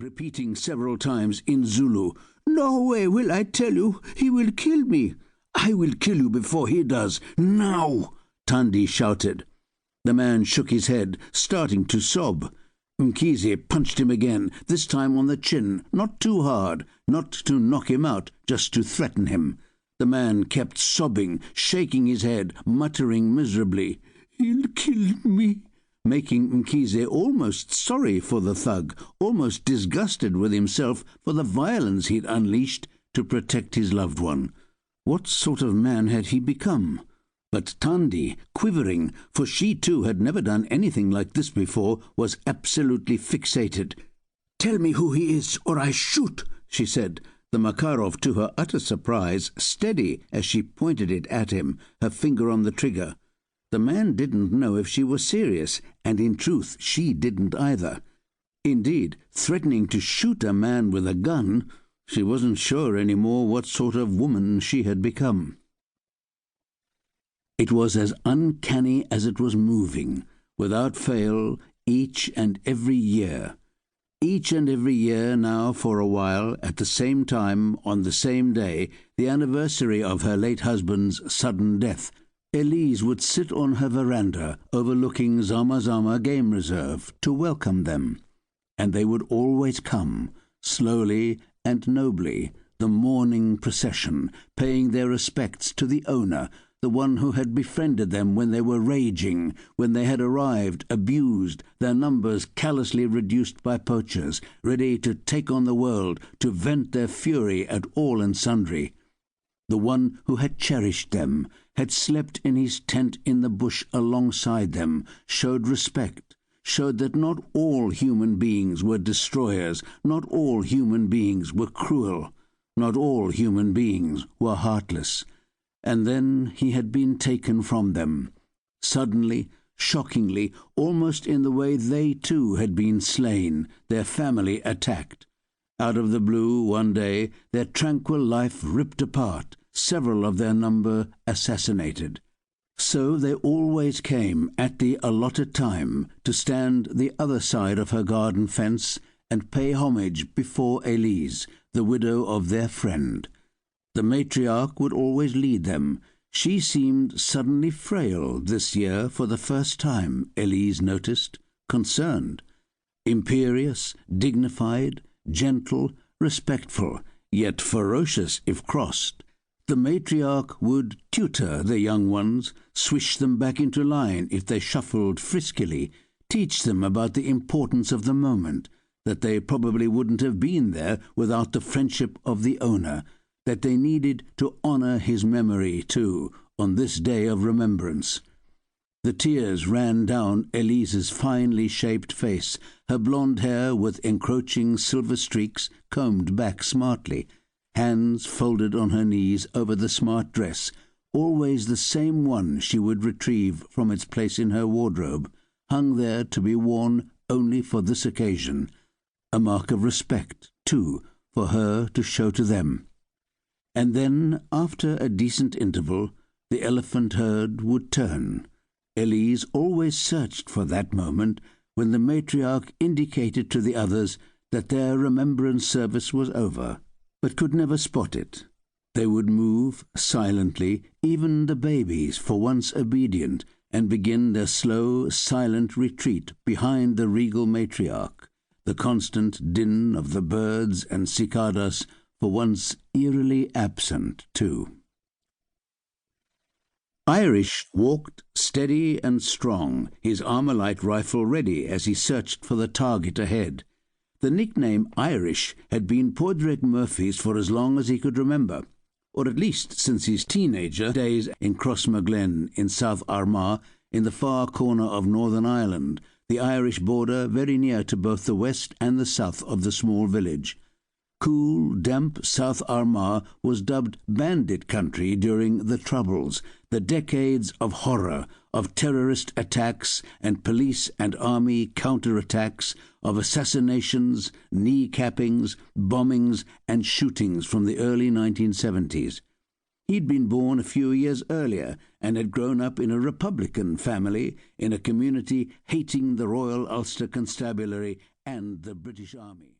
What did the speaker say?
repeating several times in Zulu, "No way will I tell you, he will kill me. I will kill you before he does, now," Thandi shouted. The man shook his head, starting to sob. Mkhize punched him again, this time on the chin, not too hard, not to knock him out, just to threaten him. The man kept sobbing, shaking his head, muttering miserably, "He'll kill me," making Mkhize almost sorry for the thug, almost disgusted with himself for the violence he'd unleashed to protect his loved one. What sort of man had he become? But Thandi, quivering, for she too had never done anything like this before, was absolutely fixated. "Tell me who he is, or I shoot," she said, the Makarov, to her utter surprise, steady as she pointed it at him, her finger on the trigger. The man didn't know if she was serious, and in truth she didn't either. Indeed, threatening to shoot a man with a gun, she wasn't sure any more what sort of woman she had become. It was as uncanny as it was moving, without fail, each and every year. Each and every year now for a while, at the same time, on the same day, the anniversary of her late husband's sudden death, Elise would sit on her veranda overlooking Zama Game Reserve to welcome them. And they would always come, slowly and nobly, the mourning procession, paying their respects to the owner, the one who had befriended them when they were raging, when they had arrived, abused, their numbers callously reduced by poachers, ready to take on the world, to vent their fury at all and sundry. The one who had cherished them, had slept in his tent in the bush alongside them, showed respect, showed that not all human beings were destroyers, not all human beings were cruel, not all human beings were heartless. And then he had been taken from them, suddenly, shockingly, almost in the way they too had been slain, their family attacked. Out of the blue, one day, their tranquil life ripped apart, several of their number assassinated. So they always came at the allotted time to stand the other side of her garden fence and pay homage before Elise, the widow of their friend. The matriarch would always lead them. She seemed suddenly frail this year for the first time, Elise noticed, concerned. Imperious, dignified, gentle, respectful, yet ferocious if crossed. The matriarch would tutor the young ones, swish them back into line if they shuffled friskily, teach them about the importance of the moment, that they probably wouldn't have been there without the friendship of the owner, that they needed to honour his memory, too, on this day of remembrance. The tears ran down Elise's finely shaped face, her blonde hair with encroaching silver streaks combed back smartly, hands folded on her knees over the smart dress, always the same one she would retrieve from its place in her wardrobe, hung there to be worn only for this occasion, a mark of respect, too, for her to show to them. And then, after a decent interval, the elephant herd would turn. Elise always searched for that moment when the matriarch indicated to the others that their remembrance service was over, but could never spot it. They would move silently, even the babies, for once obedient, and begin their slow, silent retreat behind the regal matriarch, the constant din of the birds and cicadas for once eerily absent, too. Irish walked steady and strong, his Armalite rifle ready as he searched for the target ahead. The nickname Irish had been Padraig Murphy's for as long as he could remember, or at least since his teenager days in Crossmaglen in South Armagh, in the far corner of Northern Ireland, the Irish border very near to both the west and the south of the small village. Cool, damp South Armagh was dubbed bandit country during the Troubles, the decades of horror, of terrorist attacks and police and army counterattacks, of assassinations, knee-cappings, bombings and shootings from the early 1970s. He'd been born a few years earlier and had grown up in a Republican family in a community hating the Royal Ulster Constabulary and the British Army.